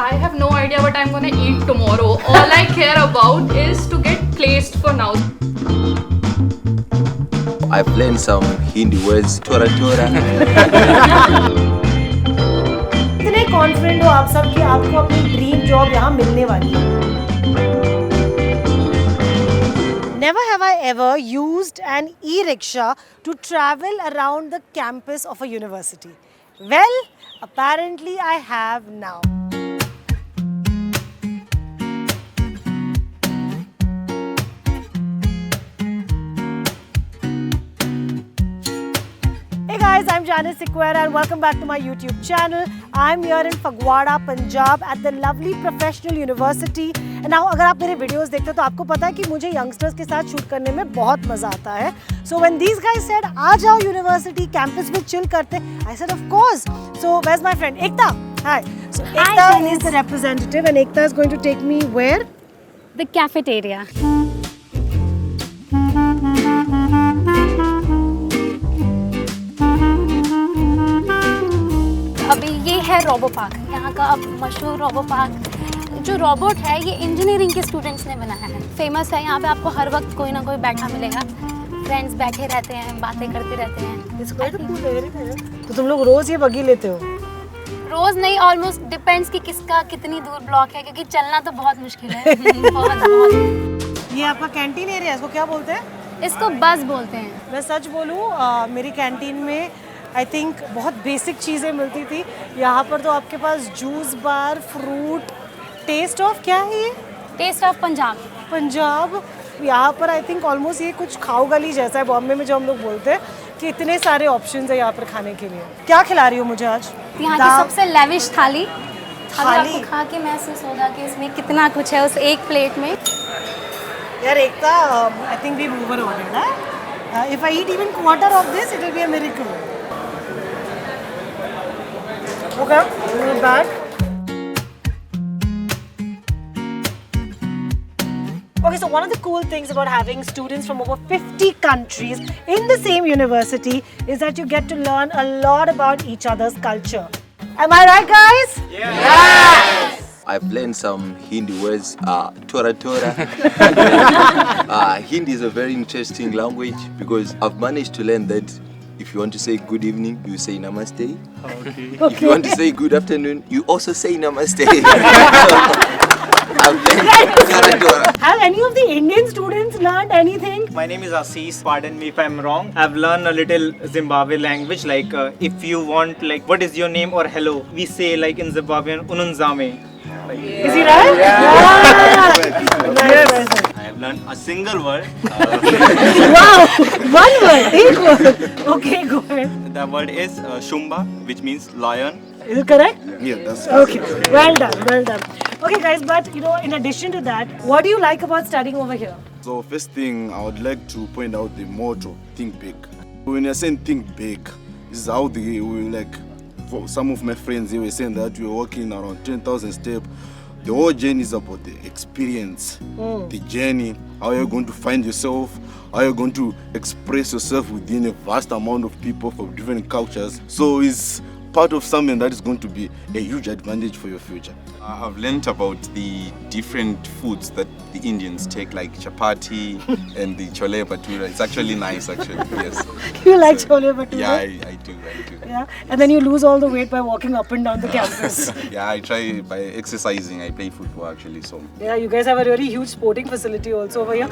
I have no idea what I'm gonna eat tomorrow. All I care about is to get placed for now. I've learned some Hindi words. Tora tora. इतने confident हो आप सब कि आपको अपनी dream job यहाँ मिलने वाली है. Never have I ever used an e-rickshaw to travel around the campus of a university. Well, apparently I have now. Hey guys, I'm Janice Sequeira and welcome back to my YouTube channel. I'm here in Fagwada, Punjab at the lovely professional university. And now अगर आप मेरे videos देखते हो तो आपको पता है कि मुझे यंगस्टर्स के साथ शूट करने में बहुत मजा आता है. So when these guys said आ जाओ यूनिवर्सिटी कैंपस में चिल करते, I said of course. So where's my friend Ekta? Hi. So Ekta is the representative and Ekta is going to take me where? The cafeteria. अभी ये है robo park, यहाँ का मशहूर robo park. जो robot है ये इंजीनियरिंग के स्टूडेंट्स ने बनाया है. फेमस है. यहाँ पे आपको हर वक्त कोई ना कोई बैठा मिलेगा. फ्रेंड्स बैठे रहते हैं, बातें करते रहते हैं. तो तुम लोग रोज ये बगी लेते हो? रोज नहीं, ऑलमोस्ट डिपेंड्स कि किसका कितनी दूर ब्लॉक है, क्योंकि चलना तो बहुत मुश्किल है. बहुत. ये आपका कैंटीन एरिया है, इसको क्या बोलते हैं? इसको बस बोलते हैं. मैं सच बोलूँ, मेरी कैंटीन में आई थिंक बहुत बेसिक चीज़ें मिलती थी. यहाँ पर तो आपके पास juice bar, fruit, taste of क्या है ये? Taste of Punjab. पंजाब. यहाँ पर आई थिंक ऑलमोस्ट ये कुछ खाओ गली जैसा है बॉम्बे में जो हम लोग बोलते हैं कि इतने सारे ऑप्शंस है यहाँ पर खाने के लिए. क्या खिला रही हो मुझे आज? यहाँ की सबसे लेविश थाली. आपको खा के महसूस होगा कि इसमें कितना कुछ है उस एक प्लेट में. यार Ekta, I think we over ordered है. If I eat even quarter of this it will be a miracle. Okay, we're back. Okay, so one of the cool things about having students from over 50 countries in the same university is that you get to learn a lot about each other's culture. Am I right, guys? Yes! I've learned some Hindi words. Tora tora. Hindi is a very interesting language because I've managed to learn that if you want to say good evening, you say namaste. Okay. If you want to say good afternoon, you also say namaste. Have any of the Indian students learned anything? My name is Assis. Pardon me if I'm wrong. I've learned a little Zimbabwe language. Like if you want, like, what is your name or hello, we say like in Zimbabwean, ununzame. Like, Is he right? Yeah. Nice. I have learned a single word. Wow, one word, एक word. Okay, go ahead. The word is Shumba, which means lion. Is it correct? Yeah, that's Okay, well done, well done. Okay guys, but you know, in addition to that, what do you like about studying over here? So first thing, I would like to point out the motto, think big. When you're saying think big, this is how we like, for some of my friends, they were saying that we were walking around 10,000 steps. The whole journey is about the experience, the journey, how you're going to find yourself, how you're going to express yourself within a vast amount of people from different cultures. So it's part of something that is going to be a huge advantage for your future. I've learnt about the different foods that the Indians take, like chapati and the chole bhatura. It's actually nice, actually. Yes. You like chole bhature? Yeah, I do. Yeah, and then you lose all the weight by walking up and down the campus. Yeah, I try by exercising. I play football actually, so. Yeah, you guys have a really huge sporting facility also over here.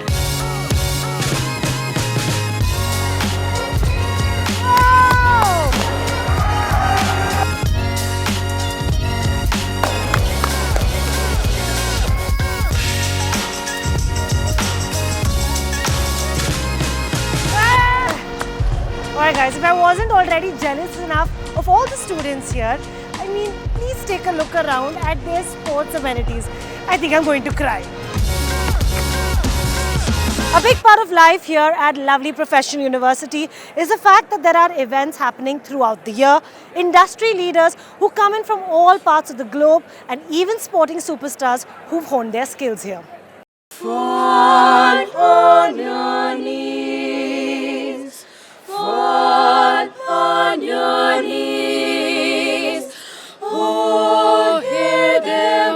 Alright guys, if I wasn't already jealous enough of all the students here, I mean, please take a look around at their sports amenities. I think I'm going to cry. A big part of life here at lovely Professional University is the fact that there are events happening throughout the year, industry leaders who come in from all parts of the globe, and even sporting superstars who've honed their skills here. Fall on your knees, fall on your knees, oh, hear them.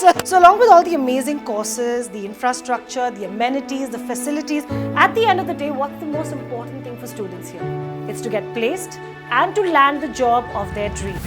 So along with all the amazing courses, the infrastructure, the amenities, the facilities, at the end of the day, what's the most important thing for students here? It's to get placed and to land the job of their dream.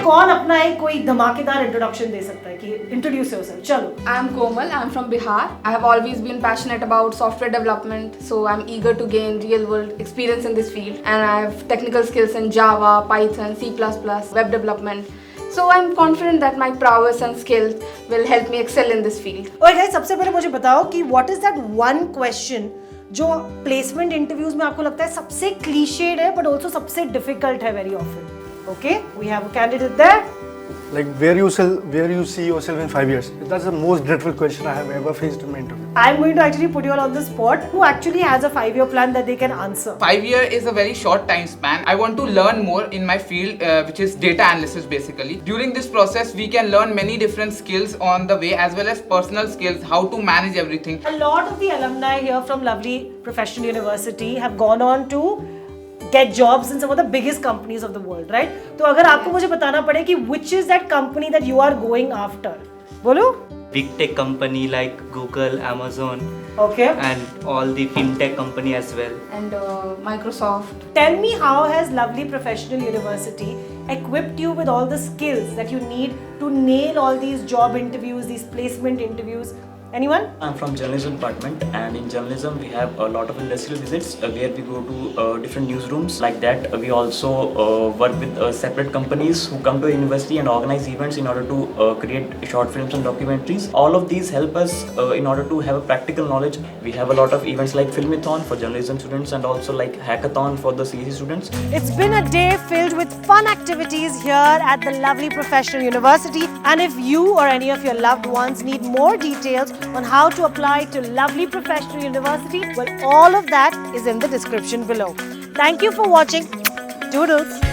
कौन अपना एक कोई धमाकेदार introduction दे सकता है कि introduce yourself चलो. I'm Komal, I'm from Bihar. I have always been passionate about software development, so I'm eager to gain real world experience in this field. And I have technical skills in Java, Python, C++, web development. So I'm confident that my prowess and skills will help me excel in this field. और guys सबसे पहले मुझे बताओ कि what is that one question जो placement interviews में आपको लगता है सबसे क्लीशेड है बट ऑल्सो सबसे डिफिकल्ट है very often. Okay, we have a candidate there. Like where you see yourself in 5 years. That's the most dreadful question I have ever faced in my interview. I'm going to actually put you all on the spot. Who actually has a 5-year plan that they can answer? 5 years is a very short time span. I want to learn more in my field, which is data analysis basically. During this process, we can learn many different skills on the way as well as personal skills, how to manage everything. A lot of the alumni here from lovely professional university have gone on to get jobs in some of the biggest companies of the world, right? तो अगर आपको मुझे बताना पड़े कि which is that company that you are going after, बोलो? Big tech company like Google, Amazon, okay, and all the fintech company as well. And Microsoft. Tell me, how has Lovely Professional University equipped you with all the skills that you need to nail all these job interviews, these placement interviews? Anyone? I'm from journalism department, and in journalism we have a lot of industrial visits where we go to different newsrooms. Like that, we also work with separate companies who come to university and organize events in order to create short films and documentaries. All of these help us in order to have a practical knowledge. We have a lot of events like Filmathon for journalism students and also like Hackathon for the CSE students. It's been a day filled with fun activities here at the Lovely Professional University. And if you or any of your loved ones need more details on how to apply to Lovely Professional University, well, all of that is in the description below. Thank you for watching. Doodles.